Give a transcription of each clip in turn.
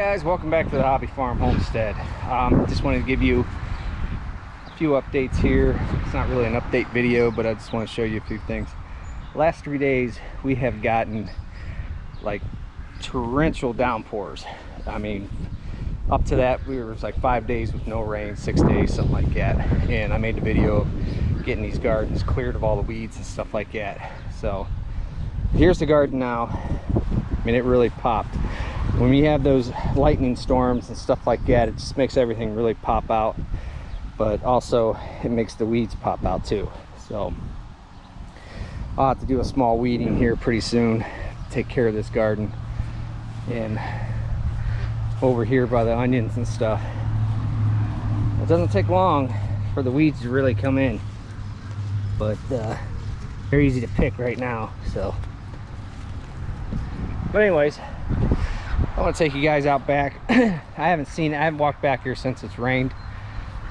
Guys, welcome back to the Hobby Farm Homestead. Just wanted to give you a few updates here. It's not really an update video, but I just want to show you a few things. Last 3 days we have gotten like torrential downpours. I mean, up to that it was like 5 days with no rain, 6 days, something like that. And I made the video of getting these gardens cleared of all the weeds and stuff like that. So here's the garden now. I mean, it really popped. When we have those lightning storms and stuff like that, it just makes everything really pop out, but also it makes the weeds pop out too. So I'll have to do a small weeding here pretty soon, take care of this garden. And over here by the onions and stuff, it doesn't take long for the weeds to really come in, but they're easy to pick right now. So but anyways, I want to take you guys out back. I haven't walked back here since it's rained,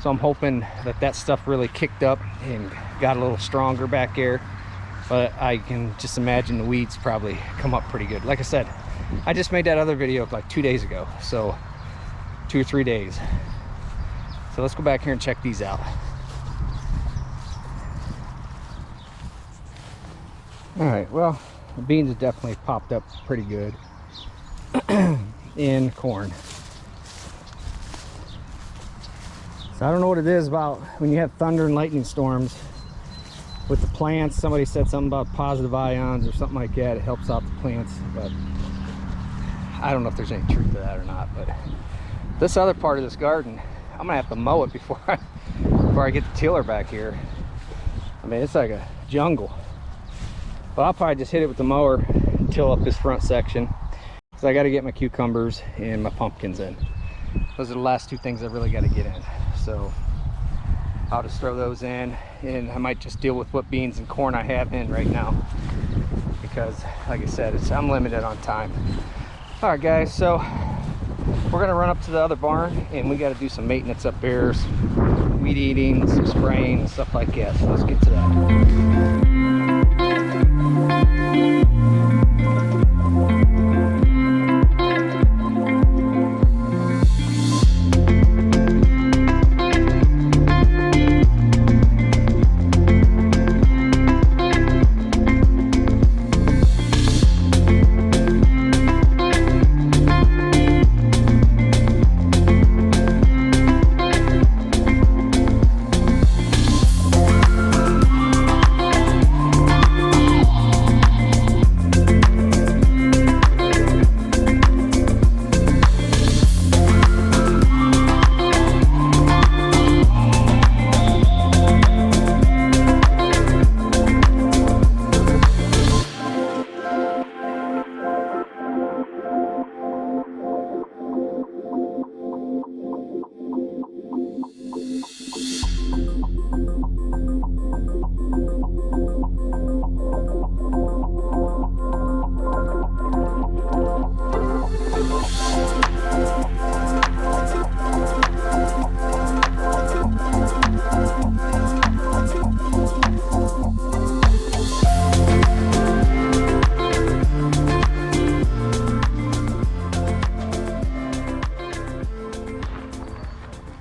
so I'm hoping that that stuff really kicked up and got a little stronger back there. But I can just imagine the weeds probably come up pretty good. Like I said, I just made that other video like 2 days ago, so 2 or 3 days. So let's go back here and check these out. All right, well, the beans have definitely popped up pretty good. In corn. So I don't know what it is about when you have thunder and lightning storms with the plants. Somebody said something about positive ions or something like that. It helps out the plants, but I don't know if there's any truth to that or not. But this other part of this garden, I'm gonna have to mow it before I get the tiller back here. I mean, it's like a jungle. But I'll probably just hit it with the mower and till up this front section. So I got to get my cucumbers and my pumpkins in. Those are the last two things I really got to get in. So I'll just throw those in, and I might just deal with what beans and corn I have in right now, because like I said, I'm limited on time. All right guys, so we're gonna run up to the other barn and we got to do some maintenance up there, some weed eating, some spraying, stuff like that. So let's get to that.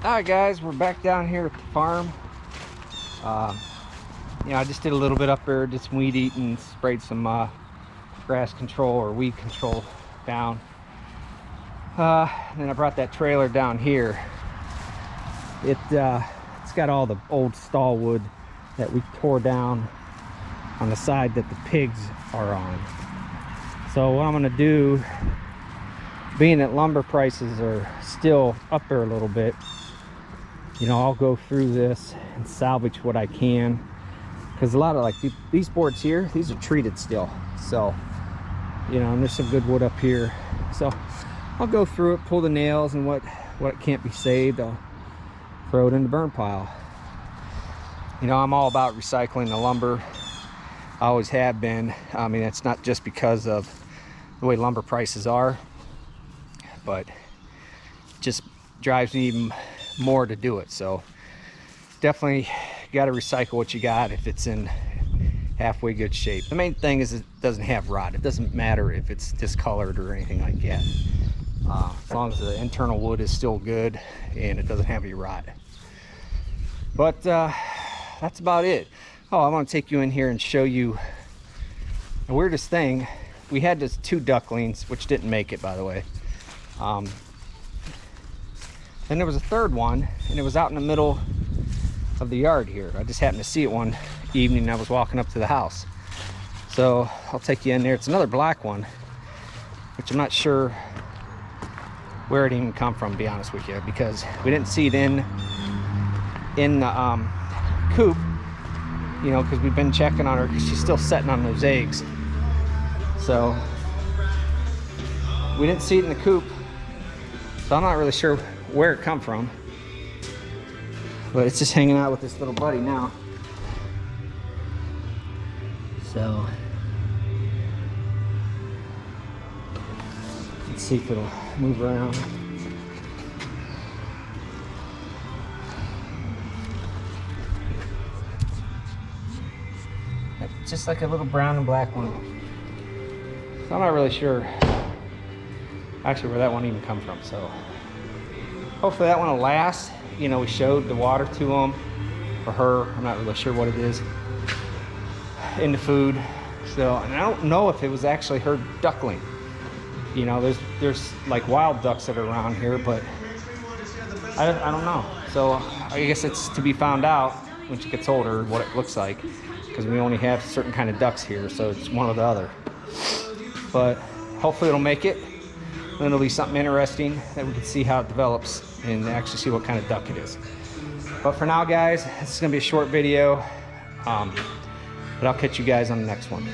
Alright guys, we're back down here at the farm. You know, I just did a little bit up there, did some weed eating, sprayed some grass control or weed control down. Then I brought that trailer down here. It's got all the old stall wood that we tore down on the side that the pigs are on. So what I'm gonna do, being that lumber prices are still up there a little bit, you know, I'll go through this and salvage what I can, because a lot of like these boards here, these are treated still. So, you know, and there's some good wood up here. So I'll go through it, pull the nails, and what can't be saved, I'll throw it in the burn pile. You know, I'm all about recycling the lumber. I always have been. I mean, it's not just because of the way lumber prices are, but just drives me even more to do it. So definitely got to recycle what you got if it's in halfway good shape. The main thing is it doesn't have rot. It doesn't matter if it's discolored or anything like that. as long as the internal wood is still good and it doesn't have any rot. But that's about it. Oh, I want to take you in here and show you the weirdest thing. We had this 2 ducklings, which didn't make it, by the way. Then there was a 3rd one, and it was out in the middle of the yard here. I just happened to see it one evening. I was walking up to the house. So I'll take you in there. It's another black one, which I'm not sure where it even come from, to be honest with you, because we didn't see it in the coop, you know, because we've been checking on her because she's still setting on those eggs. So we didn't see it in the coop, so I'm not really sure where it come from, but it's just hanging out with this little buddy now. So let's see if it'll move around. Just like a little brown and black one. So I'm not really sure actually where that one even come from. So hopefully that one will last. You know, we showed the water to them, or her, I'm not really sure what it is, in the food. So, and I don't know if it was actually her duckling. You know, there's like wild ducks that are around here, but I don't know. So I guess it's to be found out when she gets older what it looks like, because we only have certain kind of ducks here, so it's one or the other. But hopefully it'll make it. Then it'll be something interesting that we can see how it develops and actually see what kind of duck it is. But for now, guys, this is gonna be a short video, but I'll catch you guys on the next one.